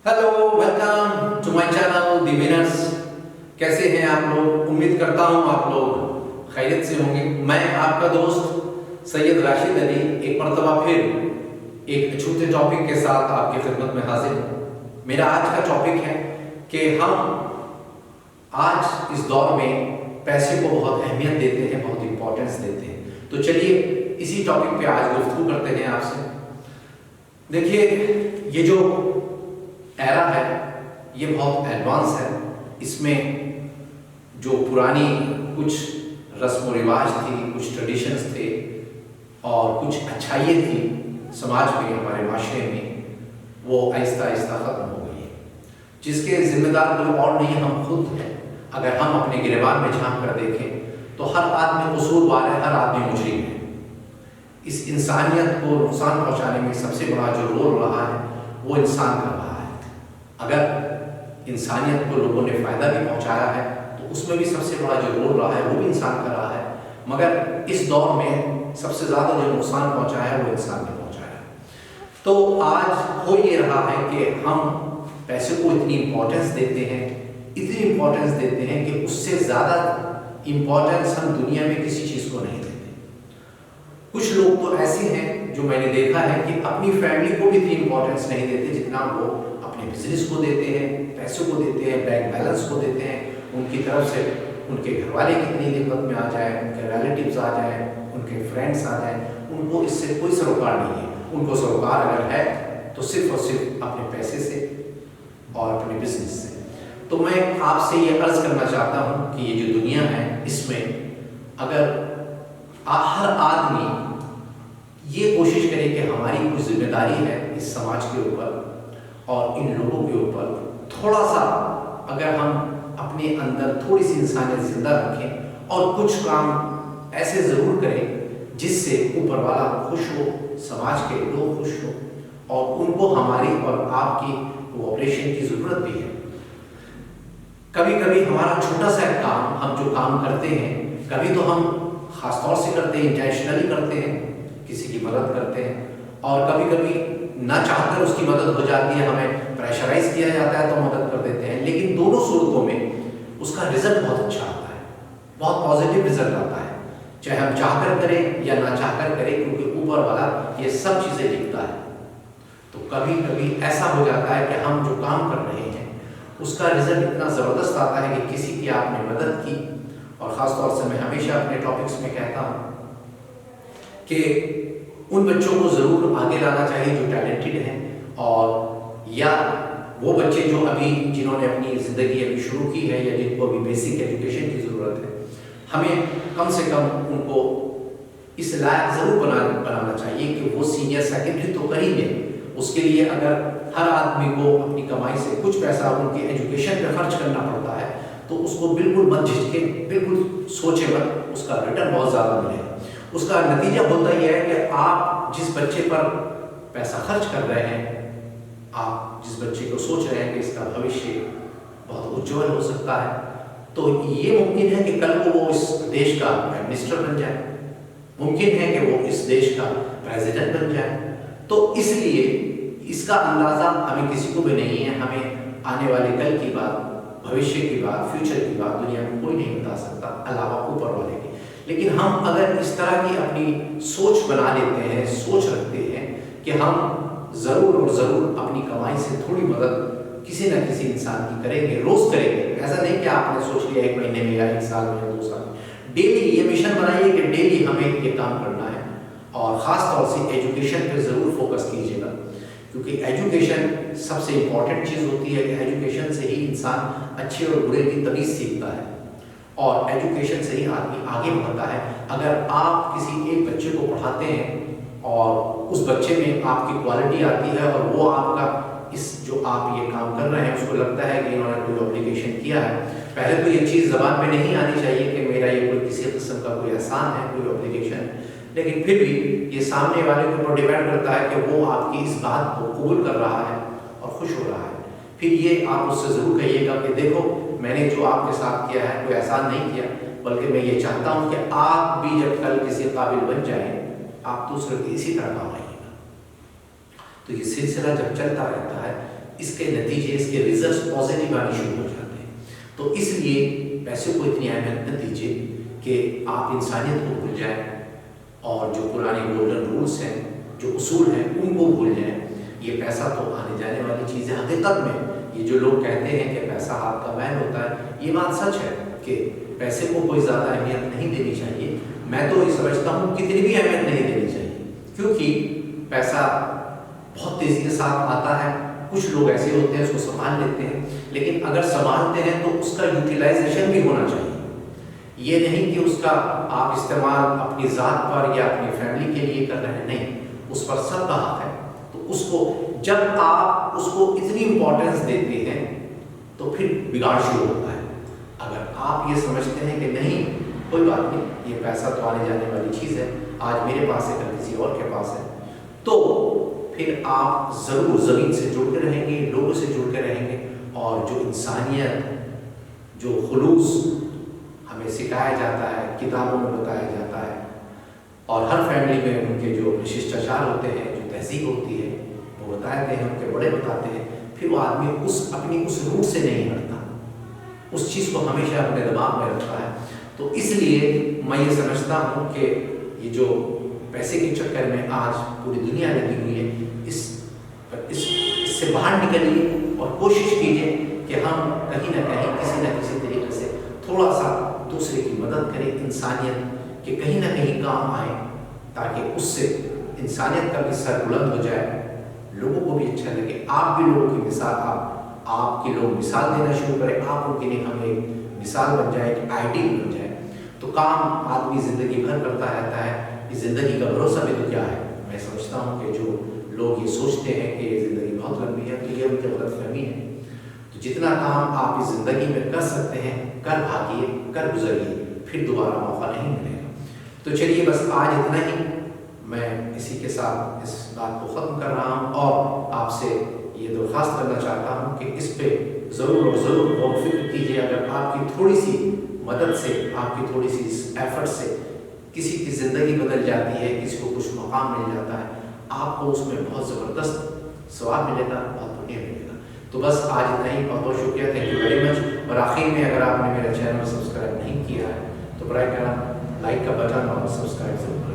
Hello, welcome to my channel the winners. कैसे हैं आप लोग? उम्मीद करता हूं आप लोग खैरियत से होंगे। मैं आपका दोस्त सैयद राशिद अली एक मरतबा फिर एक अछूते टॉपिक के साथ आपकी खिदमत में हाजिर हूं। मेरा आज का टॉपिक है कि हम आज इस दौर में पैसे को बहुत अहमियत देते हैं, बहुत इंपॉर्टेंस देते हैं। तो चलिए इसी टॉपिक पे आज गुफ्तगू करते हैं आपसे। देखिए, ये जो एरा है ये बहुत एडवांस है। इसमें जो पुरानी कुछ रस्म व रिवाज थी, कुछ ट्रेडिशंस थे और कुछ अच्छाइयाँ थी समाज में, हमारे माशरे में, वो आहिस्ता आहिस्ता ख़त्म हो गई है, जिसके जिम्मेदार कोई और नहीं, हम खुद हैं। अगर हम अपने गिरबान में झांक कर देखें तो हर आदमी कसूरवार है, हर आदमी मुजरिम है। इस इंसानियत को नुकसान पहुँचाने में सबसे बड़ा जो रोल रहा है वो इंसान का रहा है। अगर इंसानियत को लोगों ने फ़ायदा भी पहुंचाया है तो उसमें भी सबसे बड़ा जो रोल रहा है वो भी इंसान का रहा है। मगर इस दौर में सबसे ज़्यादा जो नुकसान पहुंचाया है वो इंसान ने पहुंचाया है। तो आज हो ये रहा है कि हम पैसे को इतनी इम्पोर्टेंस देते हैं, इतनी इम्पोर्टेंस देते हैं कि उससे ज़्यादा इम्पोर्टेंस हम दुनिया में किसी चीज़ को नहीं देते। कुछ लोग तो ऐसे हैं जो मैंने देखा है कि अपनी फैमिली को भी इतनी इम्पोर्टेंस नहीं देते जितना वो अपने बिजनेस को देते हैं, पैसों को देते हैं, बैंक बैलेंस को देते हैं। उनकी तरफ से उनके घर वाले कितनी दिक्कत में आ जाए, उनके रिलेटिव्स आ जाए, उनके फ्रेंड्स आ जाए, उनको इससे कोई सरोकार नहीं है। उनको सरोकार अगर है तो सिर्फ और सिर्फ अपने पैसे से और अपने बिजनेस से। तो मैं आपसे ये अर्ज करना चाहता हूँ कि ये जो दुनिया है इसमें अगर हर आदमी ये कोशिश करे कि हमारी कुछ जिम्मेदारी है इस समाज के ऊपर और इन लोगों के ऊपर, थोड़ा सा अगर हम अपने अंदर थोड़ी सी इंसानियत जिंदा रखें और कुछ काम ऐसे ज़रूर करें जिससे ऊपर वाला खुश हो, समाज के लोग खुश हो और उनको हमारी और आपकी कोऑपरेशन की ज़रूरत भी है। कभी कभी हमारा छोटा सा काम, हम जो काम करते हैं, कभी तो हम ख़ास तौर से करते हैं, इंटेंशनली करते हैं, किसी की मदद करते हैं, और कभी कभी ना चाहकर उसकी मदद हो जाती है, हमें प्रेशराइज किया जाता है तो मदद कर देते हैं। लेकिन दोनों सूरतों में उसका रिजल्ट बहुत अच्छा आता है, बहुत पॉजिटिव रिजल्ट आता है, चाहे हम चाहकर करें या ना चाहकर करें, क्योंकि ऊपर वाला ये सब चीज़ें लिखता है। तो कभी कभी ऐसा हो जाता है कि हम जो काम कर रहे हैं उसका रिजल्ट इतना ज़बरदस्त आता है कि किसी की आपने मदद की। और ख़ास तौर से मैं हमेशा अपने टॉपिक्स में कहता हूँ कि उन बच्चों को ज़रूर आगे लाना चाहिए जो टैलेंटेड हैं, और या वो बच्चे जो अभी जिन्होंने अपनी ज़िंदगी अभी शुरू की है या जिनको अभी बेसिक एजुकेशन की ज़रूरत है, हमें कम से कम उनको इस लायक ज़रूर बनाना चाहिए कि वो सीनियर सेकेंडरी तो कर ही लें। उसके लिए अगर हर आदमी को अपनी कमाई से कुछ पैसा उनकी एजुकेशन पर खर्च करना पड़ता है तो उसको बिल्कुल मत झिझके, बिल्कुल सोचे मत, उसका रिटर्न बहुत ज़्यादा मिलेगा। उसका नतीजा होता यह है कि आप जिस बच्चे पर पैसा खर्च कर रहे हैं, आप जिस बच्चे को सोच रहे हैं कि इसका भविष्य बहुत उज्जवल हो सकता है, तो ये मुमकिन है कि कल को वो इस देश का प्राइम मिनिस्टर बन जाए, मुमकिन है कि वो इस देश का प्रेसिडेंट बन जाए। तो इसलिए इसका अंदाज़ा हमें किसी को भी नहीं है। हमें आने वाले कल की बात, भविष्य की बात, फ्यूचर की बात दुनिया में कोई नहीं बता सकता अलावा ऊपर वाले के। लेकिन हम अगर इस तरह की अपनी सोच बना लेते हैं, सोच रखते हैं कि हम ज़रूर और ज़रूर अपनी कमाई से थोड़ी मदद किसी न किसी इंसान की करेंगे, रोज़ करेंगे। ऐसा नहीं कि आपने सोच लिया 1 महीने में या 1 साल में या 2 साल में। डेली ये मिशन बनाइए कि डेली हमें ये काम करना है, और ख़ास तौर से एजुकेशन पर ज़रूर फोकस कीजिएगा, क्योंकि एजुकेशन सबसे इम्पॉर्टेंट चीज़ होती है। एजुकेशन से ही इंसान अच्छे और बुरे की तमीज़ सीखता है और एजुकेशन से ही आदमी आगे बढ़ता है। अगर आप किसी एक बच्चे को पढ़ाते हैं और उस बच्चे में आपकी क्वालिटी आती है और वो आपका इस जो आप ये काम कर रहे हैं उसको लगता है कि इन्होंने कोई ऑब्लिगेशन किया है। पहले तो ये चीज़ ज़बान पे नहीं आनी चाहिए कि मेरा ये कोई किसी किस्म का कोई एहसान है, कोई ऑब्लिगेशन है, लेकिन फिर भी ये सामने वाले के ऊपर डिपेंड करता है कि वो आपकी इस बात को कबूल कर रहा है और खुश हो रहा है। फिर ये आप उससे ज़रूर कहिएगा कि देखो, मैंने जो आपके साथ किया है कोई एहसान नहीं किया, बल्कि मैं ये चाहता हूँ कि आप भी जब कल किसी काबिल बन जाएं, आप दूसरे को इसी तरह काम आइएगा। तो ये सिलसिला जब चलता रहता है اس کے نتیجے، اس کے ریزلٹس پازیٹیو آنے شروع ہو جاتے ہیں۔ تو اس لیے پیسے کو اتنی اہمیت نہ دیجیے کہ آپ انسانیت کو بھول جائیں اور جو پرانے گولڈن رولس ہیں، جو اصول ہیں، ان کو بھول جائیں۔ یہ پیسہ تو آنے جانے والی چیز ہے۔ حقیقت میں یہ جو لوگ کہتے ہیں کہ پیسہ ہاتھ کا میل ہوتا ہے، یہ بات سچ ہے کہ پیسے کو کوئی زیادہ اہمیت نہیں دینی چاہیے۔ میں تو یہ سمجھتا ہوں کتنی بھی اہمیت نہیں دینی چاہیے، کیونکہ پیسہ بہت تیزی کے ساتھ آتا ہے۔ کچھ لوگ ایسے ہوتے ہیں اس کو سنبھال لیتے ہیں، لیکن اگر سنبھالتے ہیں تو اس کا یوٹیلائزیشن بھی ہونا چاہیے۔ یہ نہیں کہ اس کا آپ استعمال اپنی ذات پر یا اپنی فیملی کے لیے کر رہے ہیں، نہیں، اس پر سب کا حق ہے۔ تو اس کو جب آپ اس کو اتنی امپورٹنس دیتے ہیں تو پھر بگاڑ شروع ہوتا ہے۔ اگر آپ یہ سمجھتے ہیں کہ نہیں کوئی بات نہیں، یہ پیسہ تو آنے جانے والی چیز ہے، آج میرے پاس ہے کل کسی اور کے پاس ہے، تو پھر آپ ضرور زمین سے جڑ کے رہیں گے، لوگوں سے جڑ کے رہیں گے، اور جو انسانیت، جو خلوص ہمیں سکھایا جاتا ہے، کتابوں میں بتایا جاتا ہے، اور ہر فیملی میں ان کے جو ششٹاچار ہوتے ہیں، جو تہذیب ہوتی ہے، وہ بتاتے ہیں، ان کے بڑے بتاتے ہیں، پھر وہ آدمی اپنی اس روٹ سے نہیں ہٹتا، اس چیز کو ہمیشہ اپنے دماغ میں رکھتا ہے۔ تو اس لیے میں یہ سمجھتا ہوں کہ یہ جو پیسے کے چکر میں آج پوری دنیا لگی ہوئی ہے، اس سے باہر نکلیے اور کوشش کیجیے کہ ہم کہیں نہ کہیں کسی نہ کسی طریقے سے تھوڑا سا دوسرے کی مدد کریں، انسانیت کے کہیں نہ کہیں کام آئیں، تاکہ اس سے انسانیت کا بھی سر بلند ہو جائے، لوگوں کو بھی اچھا لگے، آپ بھی لوگوں کی مثال، آپ کے لوگ مثال دینا شروع کریں، آپ ان کے لیے ہم ایک مثال بن جائے، ایک آئیڈیل بن جائے۔ تو کام آدمی زندگی بھر کرتا رہتا ہے، یہ زندگی کا بھروسہ بھی تو کیا ہے۔ میں سمجھتا ہوں کہ جو لوگ یہ سوچتے ہیں کہ یہ زندگی بہت لمبی ہے، تو یہ ان کی غلط فہمی ہے۔ تو جتنا کام آپ اس زندگی میں کر سکتے ہیں کر بھاگیے، کر گزریے، پھر دوبارہ موقع نہیں ملے گا۔ تو چلیے بس آج اتنا ہی، میں اسی کے ساتھ اس بات کو ختم کر رہا ہوں، اور آپ سے یہ درخواست کرنا چاہتا ہوں کہ اس پہ ضرور اور ضرور غور و فکر کیجیے۔ اگر آپ کی تھوڑی سی مدد سے، آپ کی تھوڑی سی ایفرٹ سے کسی کی زندگی بدل جاتی ہے، کسی کو کچھ مقام مل جاتا ہے، آپ کو اس میں بہت زبردست ثواب ملے گا، بہت پنیہ ملے گا۔ تو بس آج اتنا ہی، بہت بہت شکریہ، تھینک یو ویری مچ۔ اور آخر میں اگر آپ نے میرا چینل سبسکرائب نہیں کیا ہے تو برائے کرم لائک کا بٹن اور سبسکرائب ضرور